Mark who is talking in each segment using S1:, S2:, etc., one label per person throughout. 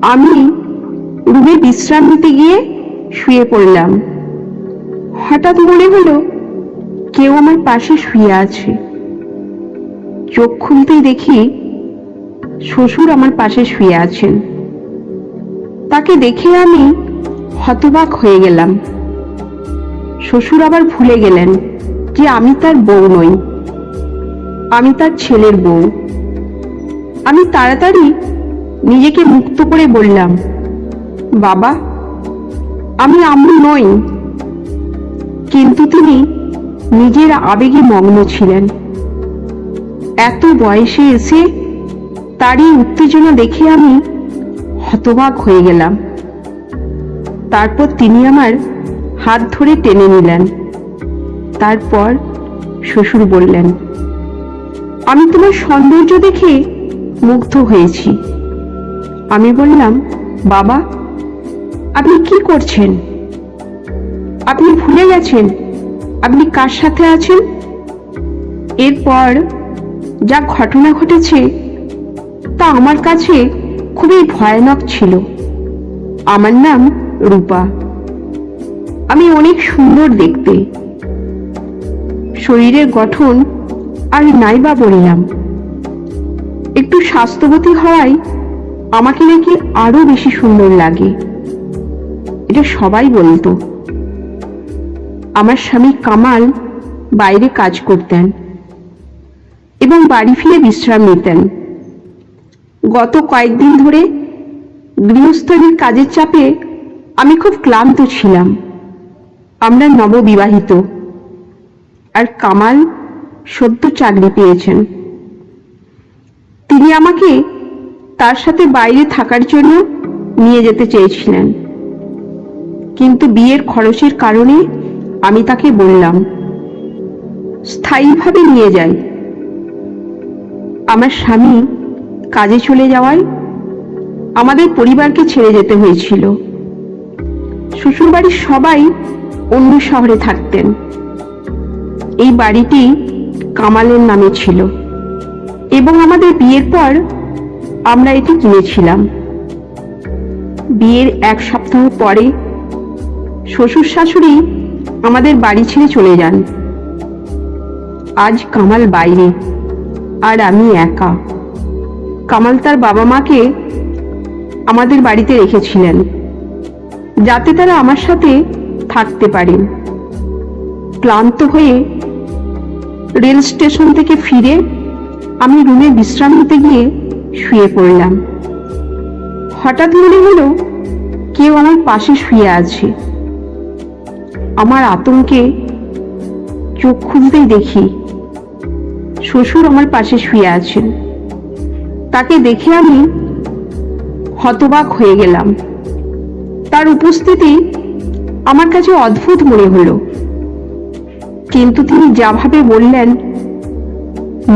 S1: আমি রুমে বিশ্রাম নিতে গিয়ে শুয়ে পড়লাম। হঠাৎ মনে হলো কেউ আমার পাশে শুয়ে আছে। চোখ খুলতেই দেখি শ্বশুর আমার পাশে শুয়ে আছেন। তাকে দেখে আমি হতবাক হয়ে গেলাম। শ্বশুর আবার ভুলে গেলেন যে আমি তার বউ নই, আমি তার ছেলের বউ। আমি তাড়াতাড়ি নিজেকে মুক্ত করে বললাম, বাবা, আমি আম্মু নই। কিন্তু তিনি নিজের আবেগে মগ্ন ছিলেন। এত বয়সে এসে তারই উত্তেজনা দেখে আমি হতবাক হয়ে গেলাম। তারপর তিনি আমার হাত ধরে টেনে নিলেন। তারপর শ্বশুর বললেন, আমি তোমার সৌন্দর্য দেখে মুগ্ধ হয়েছি। আমি বললাম, বাবা, আপনি কি করছেন? আপনি ভুলে গেছেন আপনি কার সাথে আছেন? এরপর যা ঘটনা ঘটেছে তা আমার কাছে খুবই ভয়ানক ছিল। আমার নাম রূপা। আমি অনেক সুন্দর দেখতে। শরীরের গঠন আর নাইবা বললাম। একটু স্বাস্থ্যবতী হওয়ায় আমাকে নাকি আরো বেশি সুন্দর লাগে, এটা সবাই বলতো। আমার স্বামী কামাল বাইরে কাজ করতেন এবং বাড়ি ফিরে বিশ্রাম নিতেন। গত কয়েকদিন ধরে গৃহস্থলীর কাজের চাপে আমি খুব ক্লান্ত ছিলাম। আমরা নববিবাহিত, আর কামাল সদ্য চাকরি পেয়েছেন। তিনি আমাকে তার সাথে বাইরে থাকার জন্য নিয়ে যেতে চেয়েছিলেন, কিন্তু বিয়ের খরচের কারণে আমি তাকে বললাম স্থায়ীভাবে নিয়ে যাই। আমার স্বামী কাজে চলে যাওয়ায় আমাদের পরিবারকে ছেড়ে যেতে হয়েছিল। শ্বশুরবাড়ির সবাই অন্য শহরে থাকতেন। এই বাড়িটি কামালের নামে ছিল এবং আমাদের বিয়ের পর আমরা এটি কিনেছিলাম। বিয়ের এক সপ্তাহ পরে শ্বশুর শাশুড়ি আমাদের বাড়ি ছেড়ে চলে যান। আজ কামাল বাইরে আর আমি একা। কামাল তার বাবা মাকে আমাদের বাড়িতে রেখেছিলেন যাতে তারা আমার সাথে থাকতে পারেন। ক্লান্ত হয়ে রেল স্টেশন থেকে ফিরে আমি রুমে বিশ্রাম নিতে গিয়ে শুয়ে পড়লাম। হঠাৎ মনে হলো কেউ আমার পাশে শুয়ে আছে। আমার আতঙ্কে চোখ খুলতেই দেখি শ্বশুর আমার পাশে শুয়ে আছেন। তাকে দেখে আমি হতবাক হয়ে গেলাম। তার উপস্থিতি আমার কাছে অদ্ভুত মনে হলো, কিন্তু তিনি যাভাবে বললেন,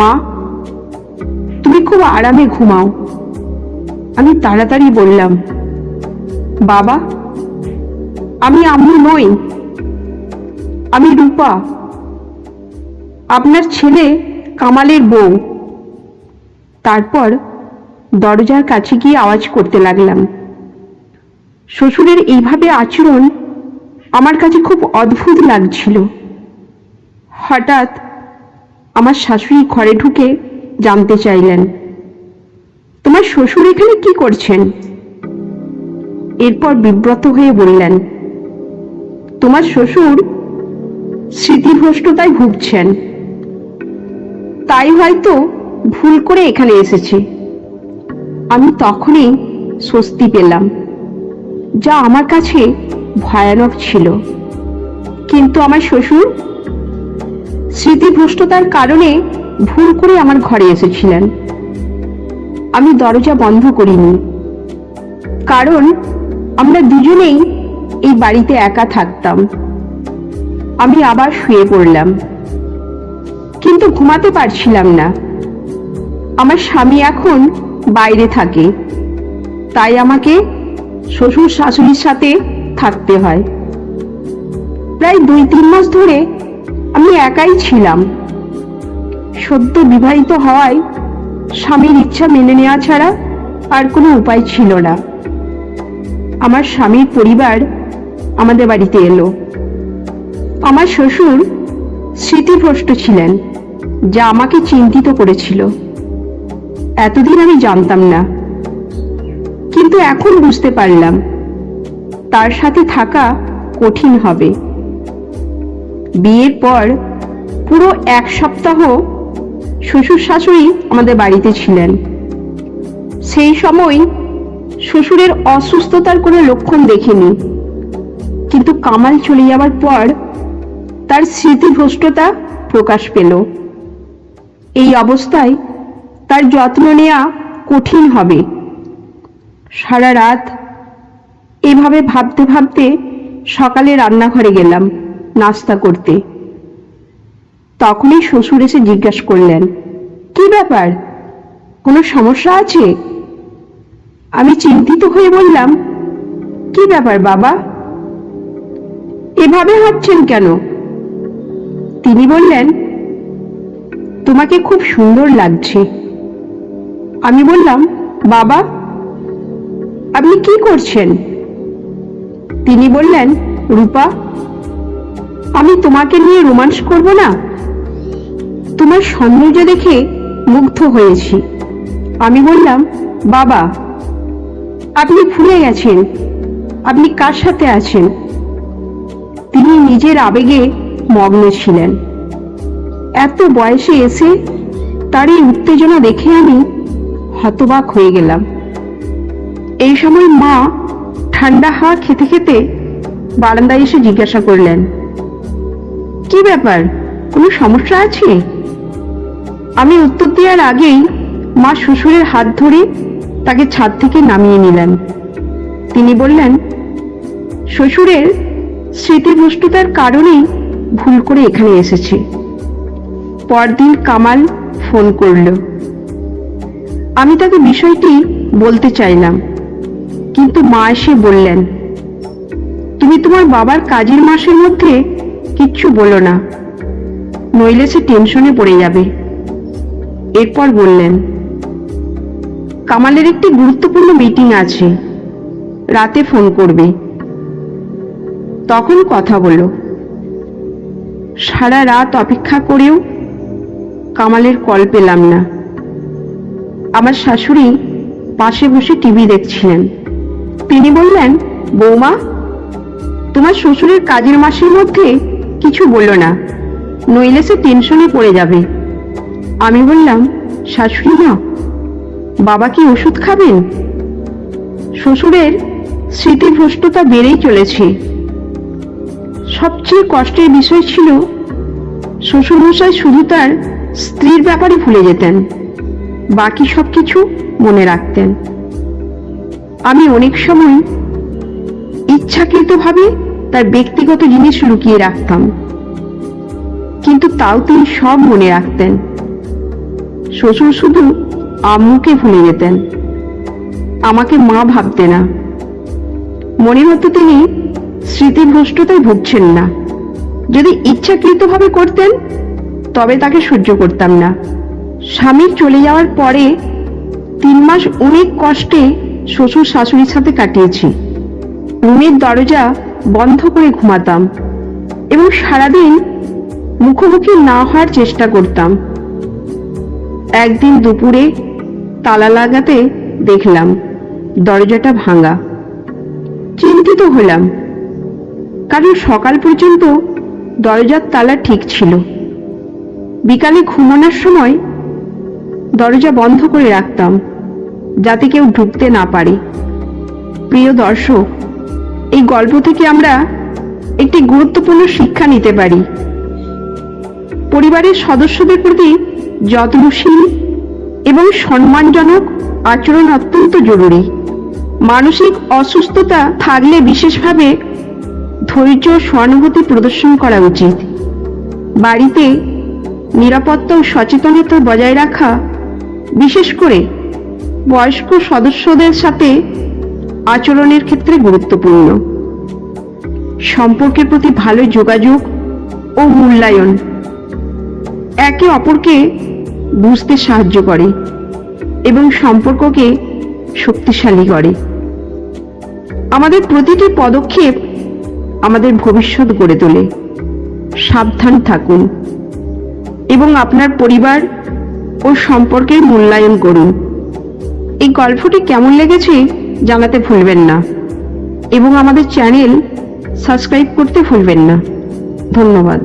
S1: মা, তুমি খুব আরামে ঘুমাও। আমি তাড়াতাড়ি বললাম, বাবা, আমি আম্মু নই, আমি রূপা, আপনার ছেলে কামালের বউ। তারপর দরজার কাছে গিয়ে আওয়াজ করতে লাগলাম। শ্বশুরের এইভাবে আচরণ আমার কাছে খুব অদ্ভুত লাগছিল। হঠাৎ আমার শাশুড়ি ঘরে ঢুকে জানতে চাইলেন, তোমার শ্বশুর এখানে কি করছেন? এরপর বিব্রত হয়ে বললেন, তোমার শ্বশুর স্মৃতিভ্রষ্টতায় ভুগছেন, তাই হয়তো ভুল করে এখানে এসেছে। আমি তখনই স্বস্তি পেলাম, যা আমার কাছে ভয়ানক ছিল। কিন্তু আমার শ্বশুর স্মৃতিভ্রষ্টতার কারণে ভুল করে আমার ঘরে এসেছিলেন। আমি দরজা বন্ধ করিনি, কারণ আমরা দুজনেই এই বাড়িতে একা থাকতাম। আমি আবার শুয়ে পড়লাম, কিন্তু ঘুমাতে পারছিলাম না। আমার স্বামী এখন বাইরে থাকে, তাই আমাকে শ্বশুর শাশুড়ির সাথে থাকতে হয়। প্রায় 2-3 মাস ধরে আমি একাই ছিলাম। সদ্য বিবাহিত হওয়ায় স্বামীর ইচ্ছা মেনে নেওয়া ছাড়া আর কোনো উপায় ছিল না। আমার স্বামীর পরিবার আমাদের বাড়িতে এলো। আমার শ্বশুর স্মৃতিভ্রষ্ট ছিলেন, যা আমাকে চিন্তিত করেছিল। এতদিন আমি জানতাম না, কিন্তু এখন বুঝতে পারলাম তার সাথে থাকা কঠিন হবে। বিয়ের পর পুরো 1 সপ্তাহ শ্বশুর শাশুড়ি আমাদের বাড়িতে ছিলেন। সেই সময় শ্বশুরের অসুস্থতার কোনো লক্ষণ দেখিনি, কিন্তু কামাল চলে যাওয়ার পর তার স্মৃতিভ্রষ্টতা প্রকাশ পেল। এই অবস্থায় তার যত্ন নেওয়া কঠিন হবে। সারা রাত এভাবে ভাবতে ভাবতে সকালে রান্নাঘরে গেলাম নাস্তা করতে। তখনই শ্বশুর এসে জিজ্ঞাসা করলেন, কি ব্যাপার, কোনো সমস্যা আছে? আমি চিন্তিত হয়ে বললাম, কি ব্যাপার বাবা, এভাবে হাঁটছেন কেন? তিনি বললেন, তোমাকে খুব সুন্দর লাগছে। আমি বললাম, বাবা আপনি কি করছেন? তিনি বললেন, রূপা, আমি তোমাকে নিয়ে রোমান্স করব না? তোমার সৌন্দর্য দেখে মুগ্ধ হয়েছি। আমি বললাম, বাবা আপনি ভুলে গেছেন আপনি কার সাথে আছেন। তিনি নিজের আবেগে মগ্ন ছিলেন। এত বয়সে এসে তার এই উত্তেজনা দেখে আমি হতবাক হয়ে গেলাম। এই সময় মা ঠান্ডা হাওয়া খেতে খেতে বারান্দায় এসে জিজ্ঞাসা করলেন, কি ব্যাপার, কোনো সমস্যা আছে? আমি উত্তর দেওয়ার আগেই মা শ্বশুরের হাত ধরে তাকে ছাদ থেকে নামিয়ে নিলেন। তিনি বললেন, শ্বশুরের স্মৃতিভ্রষ্টতার কারণেই ভুল করে এখানে এসেছে। পরদিন কামাল ফোন করল। আমি তাকে বিষয়টি বলতে চাইলাম, কিন্তু মা এসে বললেন, তুমি তোমার বাবার কাজের মাসের মধ্যে কিচ্ছু বলো না, নইলে সে টেনশনে পড়ে যাবে। এরপর বললেন, কামালের একটি গুরুত্বপূর্ণ মিটিং আছে, রাতে ফোন করবে, তখন কথা বলো। সারা রাত অপেক্ষা করেও কামালের কল পেলাম না। আমার শাশুড়ি পাশে বসে টিভি দেখছিলেন। তিনি বললেন, বৌমা তোমার শ্বশুরের কাজের মাসের মধ্যে কিছু বলো না, নইলে সে টেনশনে পড়ে যাবে। আমি বললাম, শাশুড়ি মা, বাবা কি ওষুধ খাবেন? শ্বশুরের স্মৃতিভ্রষ্টতা বেড়েই চলেছে। সবচেয়ে কষ্টের বিষয় ছিল শ্বশুরমশাই শুধু তার স্ত্রীর ব্যাপারে ভুলে যেতেন, বাকি সবকিছু মনে রাখতেন। আমি অনেক সময় ইচ্ছাকৃতভাবে তার ব্যক্তিগত জিনিস লুকিয়ে রাখতাম, কিন্তু তাও তিনি সব মনে রাখতেন। শ্বশুর শুধু আম্মুকে ভুলে যেতেন, আমাকে মা ভাবতে না। মনে হতো তিনি স্মৃতিভ্রষ্টতায় ভুগছেন না। যদি ইচ্ছাকৃতভাবে করতেন তবে তাকে সহ্য করতাম না। স্বামীর চলে যাওয়ার পরে 3 মাস অনেক কষ্টে শ্বশুর শাশুড়ির সাথে কাটিয়েছি। রুমের দরজা বন্ধ করে ঘুমাতাম এবং সারাদিন মুখোমুখি না হওয়ার চেষ্টা করতাম। একদিন দুপুরে তালা লাগাতে দেখলাম দরজাটা ভাঙা। চিন্তিত হলাম, কারণ সকাল পর্যন্ত দরজার তালা ঠিক ছিল। বিকালে ঘুমানোর সময় দরজা বন্ধ করে রাখতাম, যাতে কেউ ঢুকতে না পারে। প্রিয় দর্শক, এই গল্প থেকে আমরা একটি গুরুত্বপূর্ণ শিক্ষা নিতে পারি। পরিবারের সদস্যদের প্রতি যত্নশীল এবং সম্মানজনক আচরণ অত্যন্ত জরুরি। মানসিক অসুস্থতা থাকলে বিশেষভাবে ধৈর্য ও সহানুভূতি প্রদর্শন করা উচিত। বাড়িতে নিরাপত্তা ও সচেতনতা বজায় রাখা, বিশেষ করে বয়স্ক সদস্যদের সাথে আচরণের ক্ষেত্রে গুরুত্বপূর্ণ। সম্পর্কের প্রতি ভালো যোগাযোগ ও মূল্যায়ন একে অপরকে বুঝতে সাহায্য করে এবং সম্পর্ককে শক্তিশালী করে। আমাদের প্রতিটি পদক্ষেপ আমাদের ভবিষ্যৎ গড়ে তোলে। সাবধান থাকুন এবং আপনার পরিবার ও সম্পর্কের মূল্যায়ন করুন। এই গল্পটি কেমন লেগেছে জানাতে ভুলবেন না এবং আমাদের চ্যানেল সাবস্ক্রাইব করতে ভুলবেন না। ধন্যবাদ।